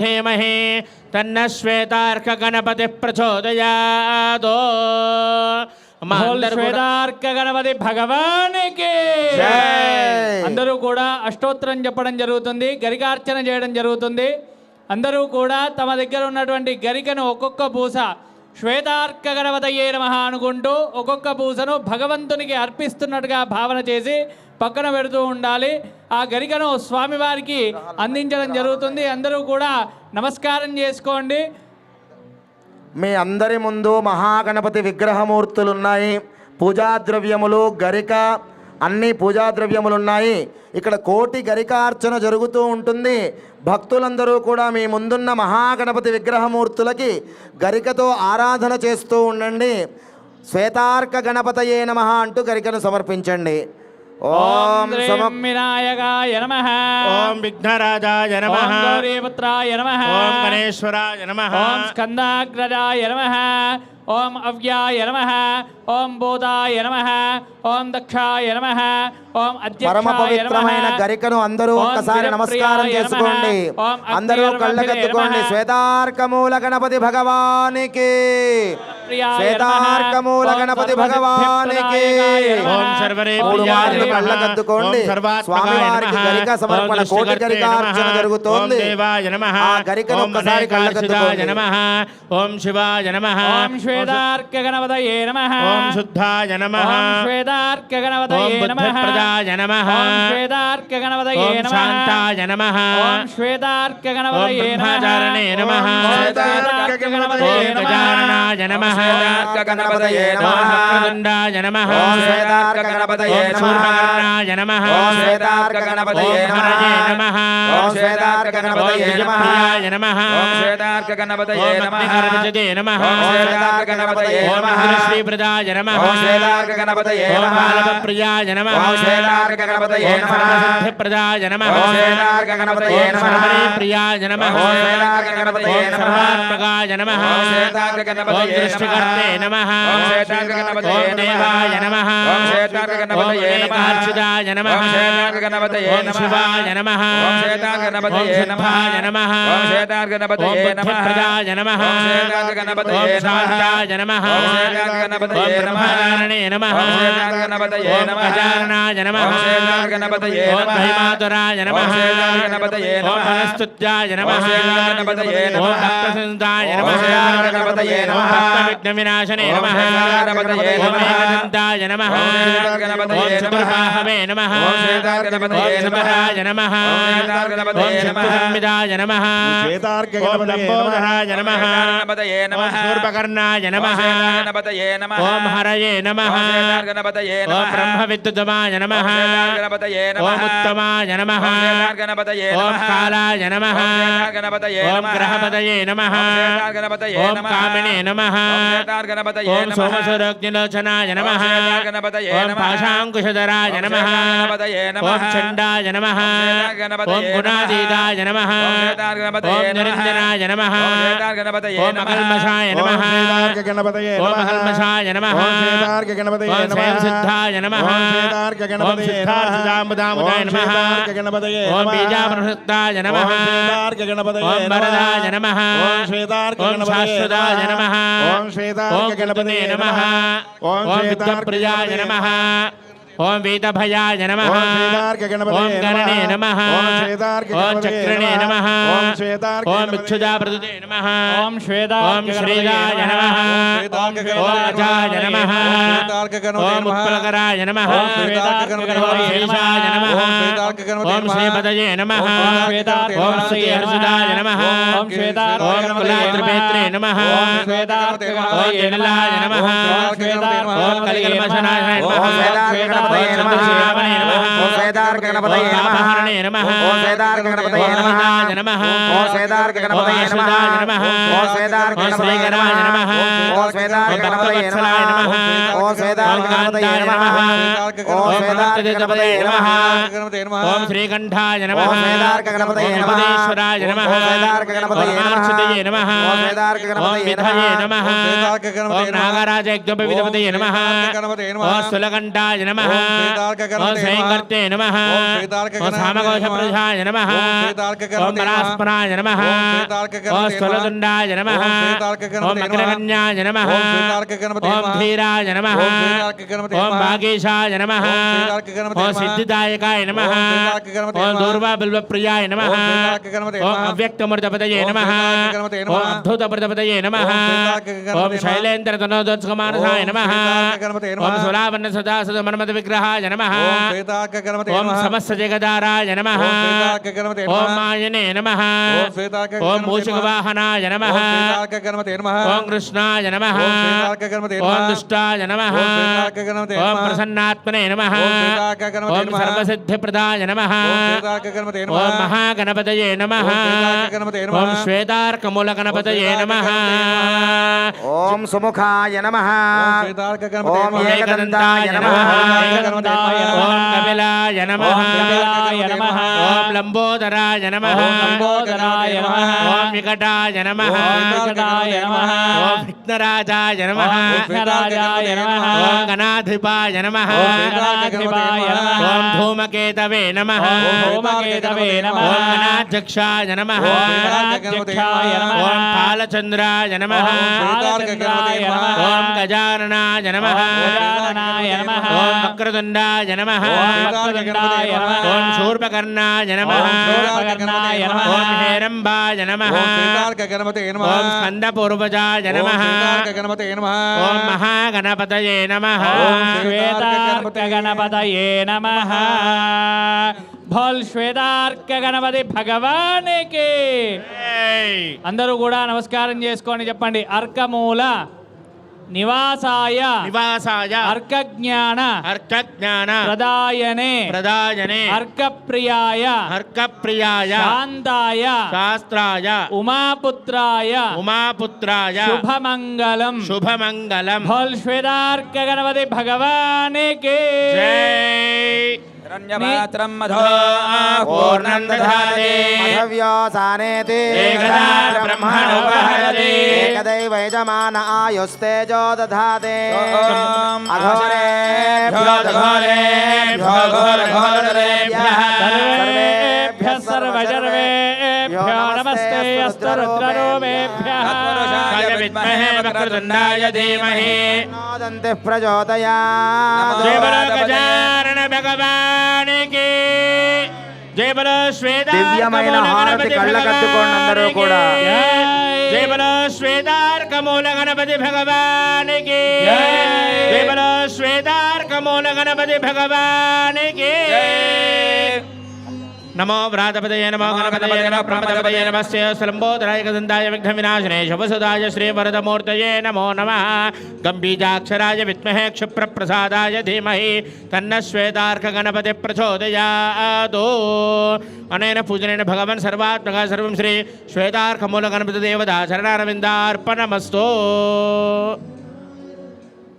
धीमहि तन्न श्वेतार्क गणपति प्रचोदयात्। శ్వేతార్క గణపతి భగవానికి అందరూ కూడా అష్టోత్తరం చెప్పడం జరుగుతుంది, గరికార్చన చేయడం జరుగుతుంది. అందరూ కూడా తమ దగ్గర ఉన్నటువంటి గరికను ఒక్కొక్క పూస శ్వేతార్క గణపతయే నమః అనుకుంటూ ఒక్కొక్క పూసను భగవంతునికి అర్పిస్తున్నట్టుగా భావన చేసి పక్కన పెడుతూ ఉండాలి. ఆ గరికను స్వామివారికి అందించడం జరుగుతుంది. అందరూ కూడా నమస్కారం చేసుకోండి. మీ అందరి ముందు మహాగణపతి విగ్రహమూర్తులు ఉన్నాయి. పూజా ద్రవ్యములు, గరిక, అన్ని పూజా ద్రవ్యములు ఉన్నాయి. ఇక్కడ కోటి గరికార్చన జరుగుతూ ఉంటుంది. భక్తులందరూ కూడా మీ ముందున్న మహాగణపతి విగ్రహమూర్తులకి గరికతో ఆరాధన చేస్తూ ఉండండి. శ్వేతార్క గణపతయే నమః అంటూ గరికను సమర్పించండి. ఓం వినాయకాయ నమః, ఓం విఘ్నరాజాయ నమః, ఓం గౌరీపుత్రాయ నమః, ఓం గణేశ్వరాయ నమః, ఓం స్కందాగ్రజాయ నమః, ఓం అవ్యాయ నమః, ఓం బోధాయ నమః, ఓం దక్షాయ నమః, ఓం పరమ పవిత్రమైన గరికను అందరూ ఒక్కసారి నమస్కారం చేసుకోండి. అందరూ కళ్ళకెత్తుకోండి. శ్వేతార్కమూల గణపతి భగవానికి, శ్వేతార్కమూల గణపతి భగవానికి. మూడు మార్లు కళ్ళకెత్తుకోండి. స్వామివారికి గరిక సమర్పణ, కోటి గరికార్చన జరుగుతోంది. ఆ గరికను ఒక్కసారి కళ్ళకెత్తుకోండి. ఓం శివాయ నమః, ఓం శ్వేతార్క గణపతయే నమః, ఓం శుద్ధాయ నమః, ఓం శ్వేతార్క గణపతయే నమః, ప్రదాయ నమః, ఓం శ్వేతార్క గణపతయే ఓం నమః, శాంతాయ నమః, ఓం శ్వేతార్క గణపతయే ఓం నమః, బ్రహ్మచారిణే నమః, శ్వేతార్క గణపతయే ఓం నమః, గజాననాయ నమః, గణపతయే నమః, ఓం వక్రతుండాయ నమః, ఓం శ్వేతార్క గణపతయే ఓం నమః, శూర్పకర్ణాయ నమః, ఓం శ్వేతార్క గణపతయే ఓం నమః, హరయే నమః, ఓం శ్వేతార్క గణపతయే ఓం నమః, విజయప్రియాయ నమః, ఓం శ్వేతార్క గణపతయే ఓం నమః, అగ్నికర్మజతే నమః, ఓం శ్వేతార్క గణపతయే ఓం నమః, శ్రీప్రదాయ నమః, ఓం శ్వేతార్క గణపతయే ఓం నమః, బాలప్రియాయ నమః, ఓం శ్వేతార్క గణపతయే ఓం నమః, సర్వసిద్ధిప్రదాయ నమః, ఓం శ్వేతార్క గణపతయే ఓం నమః, సర్వప్రియాయ నమః, ఓం శ్వేతార్క గణపతయే ఓం నమః, సర్వాత్మకాయ నమః, ఓం శ్వేతార్క ఓం గణపతయే దృష్టికర్తే నమః, నమః, ఓం శ్వేతార్క గణపతయే ఓం నమః, దేవాయ నమః, ఓం శ్వేతార్క ఓం గణపతయే నమః, అనేకార్చిదాయ నమః, ఓం శ్వేతార్క గణపతయే ఓం నమః, శివాయ నమః, ఓం శ్వేతార్క గణపతయే ఓం నమః, శుద్ధాయ నమః, ఓం శ్వేతార్క ఓం గణపతయే నమః, బుద్ధిప్రదాయ నమః, ఓం శ్వేతార్క గణపతయే ఓం నమః, శాంతాయ నమః, ఓం శ్వేతార్క గణపతయే ఓం నమః, బ్రహ్మచారిణే నమః, ఓం శ్వేతార్క గణపతయే ఓం నమః, గజాననాయ నమః, ఓం శ్వేతార్క గణపతయే ఓం నమః, భీమాతురాయ నమః, ఓం శ్వేతార్క గణపతయే ఓం నమః, వనస్తుత్యాయ నమః, ఓం శ్వేతార్క గణపతయే ఓం నమః, భక్తసింధాయ ఓం నమః, శ్వేతార్క గణపతయే ఓం నమః, భక్తవిఘ్నవినాశనే ఓం నమః, శ్వేతార్క గణపతయే ఓం నమః, ఏకదంతాయ నమః, ఓం శ్వేతార్క గణపతయే ఓం నమః, చతుర్బాహవే నమః, ఓం శ్వేతార్క గణపతయే ఓం నమః, శుభరాయ నమః, ఓం శ్వేతార్క గణపతయే ఓం నమః, శక్తిసంవిదాయ నమః, శ్వేతార్క ఓం గణపతయే లంబోదరాయ నమః, గణపతయే ఓం నమః, శూర్పకర్ణాయ ఓం నమః, శ్వేతార్క గణపతయే నమః, ఓం హరయే నమః, ఓం శ్వేతార్క గణపతయే ఓం నమః, బ్రహ్మవిద్యుతమాయ నమః, ఓం శ్వేతార్క గణపతయే నమః, ఓం ఉత్తమాయ నమః, ఓం శ్వేతార్క గణపతయే ఓం నమః, కాలాయ నమః, ఓం శ్వేతార్క గణపతయే ఓం నమః, గ్రహపతయే నమః, ఓం శ్వేతార్క గణపతయే ఓం నమః, కామినే నమః, ఓం శ్వేతార్క గణపతయే ఓం నమః, సోమసురగ్నిలోచనాయ నమః, ఓం శ్వేతార్క గణపతయే ఓం నమః, పాశాంకుశధరాయ ఓం నమః, శ్వేతార్క గణపతయే నమః, ఓం చండాయ నమః, ఓం శ్వేతార్క గణపతయే ఓం గుణాతీతాయ నమః, ఓం శ్వేతార్క గణపతయే ఓం నమః, నిరంజనాయ నమః, ఓం శ్వేతార్క గణపతయే ఓం నమః, అకల్మషాయ ఓం నమః, శ్వేతార్క గణపతయే ఓం నమః, అకల్మషాయ నమః, ఓం శ్వేతార్క గణపతయే ఓం నమః, స్వయంసిద్ధాయ నమః, ఓం శ్వేతార్క ఓం గణపతయే నమః, సిద్ధార్థదాముదాముదాయ ఓం నమః, శ్వేతార్క గణపతయే ఓం నమః, బీజాప్రసక్తాయ నమః, ఓం శ్వేతార్క గణపతయే ఓం నమః, వరదాయ నమః, ఓం శ్వేతార్క ఓం గణపతయే శాశ్వతాయ నమః, ఓం శ్వేతార్క ఓం గణపతయే నమః, ఓం ఓం శ్వేతార్క విద్వప్రియాయ గణపతయే నమః, ఓం వీతభయాయ నమః, ఓం శ్వేతార్క గణపతయే ఓం గణనే నమః, ఓం శ్వేతార్క ఓం గణపతయే చక్రణే నమః, ఓం శ్వేతార్క ఓం గణపతయే ఇక్షుజాప్రదుతే నమః, ఓం శ్వేతార్క ఓం శ్రీరాయ నమః, ఓం అజాయ నమః, ఓం ఉత్పలకరాయ నమః, ఓం శ్వేతార్క ఓం గణపతయే శేషాయ నమః, ఓం శ్రీపదయే నమః, ఓం శ్రీహర్షిదాయ నమః, ఓం శ్వేతార్క ఓం కులాత్రిపేత్రే నమః, ఓం శ్వేతార్క ఓం జనలాయ నమః, ఓం కలికల్మషనాయ నమః, ఓం శ్వేతార్క గణపతయే నమః, చంద్రశేఖరాయ నమః, ఓం శ్వేతార్క గణపతయే ఓం నమః, పాపహరణే నమః, ఓం శ్వేతార్క గణపతయే ఓం నమః, హితాయ నమః, ఓం శ్వేతార్క గణపతయే ఓం నమః, అశ్వతాయ నమః, ఓం శ్వేతార్క ఓం గణపతయే శ్రీకరాయ నమః, ఓం శ్వేతార్క ఓం గణపతయే భక్తవత్సలాయ నమః, నమః, ఓం శ్వేతార్క ఓం గణపతయే కాంతాయ నమః, నమః, ఓం ఓం శ్వేతార్క భక్తజగపతయే గణపతయే నమః, నమః, ఓం శ్రీకంఠాయ నమః, ఓం శ్వేతార్క గణపతయే ఓం నమః, ఉపదేశ్వరాయ నమః, ఓం శ్వేతార్క గణపతయే ఓం నమః, అర్చితయే నమః, ఓం శ్వేతార్క ఓం గణపతయే విధయే నమః, నమః, ఓం నాగరాజయజ్ఞోపవిధపతయే నమః, ఓం స్థూలకంఠాయ నమః, ఓం శ్రీకర్త శ్వేతార్కమూర్తే నమః ఓం శ్వేతార్కగణాయ ఓం సామఘోషప్రసాయ నమః ఓం శ్వేతార్కగణపతే ఓం పరాస్పరాయ నమః ఓం శ్వేతార్కగణపతే ఓం స్థూలతుండాయ నమః ఓం శ్వేతార్కగణపతే ఓం అగ్రగణ్యాయ నమః ఓం శ్వేతార్కగణపతే ఓం ధీరాయ నమః ఓం శ్వేతార్కగణపతే ఓం భాగేశాయ నమః ఓం శ్వేతార్కగణపతే ఓం సిద్ధిదాయకాయ నమః ఓం శ్వేతార్కగణపతే ఓం దూర్వా బిల్వప్రియాయ నమః ఓం శ్వేతార్కగణపతే ఓం నమః అవ్యక్తమృతపతయే ఓం నమః శ్వేతార్కగణపతే నమః ఓం అద్భుతమృతపతయే నమః ఓం శ్వేతార్కగణపతే ఓం నమః శైలేంద్రతనోదోత్సుకమానసాయ ఓం నమః శ్వేతార్కగణపతే నమః ఓం సులావన్న సదాసదమన్మథ విగ్రహాయ నమః ఓం శ్వేతార్కగణపతే ఓం నమః సమస్త జగదారాయ నమః ఓం శ్వేతార్కగణపతే ఓం నమః మాయనే నమః ఓం శ్వేతార్కగణపతే ఓం నమః మూషికవాహనాయ నమః ఓం శ్వేతార్కగణపతే నమః ఓం కృష్ణాయ నమః ఓం శ్వేతార్కగణపతే ఓం నమః దుష్టాయ నమః ఓం శ్వేతార్కగణపతే ఓం నమః ప్రసన్నాత్మనే నమః ఓం శ్వేతార్కగణపతే ఓం నమః సర్వసిద్ధిప్రదాయ నమః ఓం శ్వేతార్కగణపతే ఓం నమః మహాగణపతయే నమః ఓం శ్వేతార్కగణపతే నమః ఓం శ్వేతార్కమూలగణపతయే ఓం నమః ఓం సుముఖాయ నమః ఓం శ్వేతార్కగణపతే ఓం నమః ఏకదంతాయ నమః ఓం కపిలాయ నమః ఓం కపిలాయ నమః ఓం లంబోదరాయ నమః ఓం లంబోదరాయ నమః ఓం వికటాయ నమః ఓం వికటాయ నమః ఓం విఘ్నరాజాయ నమః ఓం విఘ్నరాజాయ నమః ఓం గణాధిపాయ నమః ఓం గణాధిపాయ నమః ఓం ధూమకేతవే నమః ఓం ధూమకేతవే నమః ఓం గణాధ్యక్షాయ నమః ఓం గణాధ్యక్షాయ నమః ఓం పాలచంద్రాయ నమః శ్వేతార్కగణపతే నమః ఓం గజాననాయ నమః గజాననాయ నమః ఓం వక్రతుండాయ నమః ఓం వక్రతుండాయ నమః ఓం శూర్పకర్ణాయ నమః ఓం శూర్పకర్ణాయ నమః ఓం హేరంబాయ నమః ఓం శ్వేతార్కగణపతే నమః ఓం స్కందపూర్వజాయ నమః ఓం శ్వేతార్కగణపతే నమః ఓం మహాగణపతయే నమః ఓం శ్వేతార్కగణపతయే నమః భోల్ శ్వేతార్క గణపతి భగవానికి అందరూ కూడా నమస్కారం చేసుకొని చెప్పండి. అర్కమూల నివాసాయ నివాసాయ అర్కజ్ఞాన అర్కజ్ఞాన ప్రదాయనే ప్రదాయనే అర్కప్రియాయ అర్కప్రియాయ శాంతాయ శాస్త్రాయ ఉమాపుత్రాయ ఉమాపుత్రాయ శుభమంగళం శుభమంగళం భోల్ శ్వేతార్క గణపతి భగవానికి జై హిరణ్యపాత్రం మధో పూర్ణం దధాతే మధవ్యోసానేతి ఏకదా బ్రహ్మణోపహరతి ఏకదైవైజమాన ఆయుస్తేజో దధాతే ఓం అఘోరేభ్యో ఘోరేభ్యో ఘోరఘోరేభ్యః సర్వేభ్యః సర్వజర్వేభ్యో నమస్తే అస్తు రుద్రరూపేభ్యః తత్పురుషాయ విద్మహే వక్రతుండాయ ధీమహి నోదంతి ప్రచోదయాత్ జయ బలో గజానన భగవానికి జయ బలో దివ్యమైన హారతి కళ్ళకద్దుకోండి అందరూ కూడా. జయ బలో శ్వేతార్కమూల గణపతి భగవానికి జయ బలో శ్వేతార్కమూల గణపతి భగవానికి నమో వ్రాతపదయే నమో గణపతయే నమో ప్రమదపదయే నమస్తే స్లంబోదరాయ గదందాయ విఘ్న వినాశనే శుభసుదాయ శ్రీవరదమూర్తయే నమో నమః గంభీజాక్షరాయ విద్మహే క్షిప్రప్రసాదాయ ధీమహి తన్న శ్వేతార్క గణపతి ప్రచోదయాతు అనేన పూజనేన భగవన్ సర్వాత్మక సర్వం శ్రీ శ్వేతార్కమూల గణపతి దేవతా చరణారవిందార్పణమస్తు.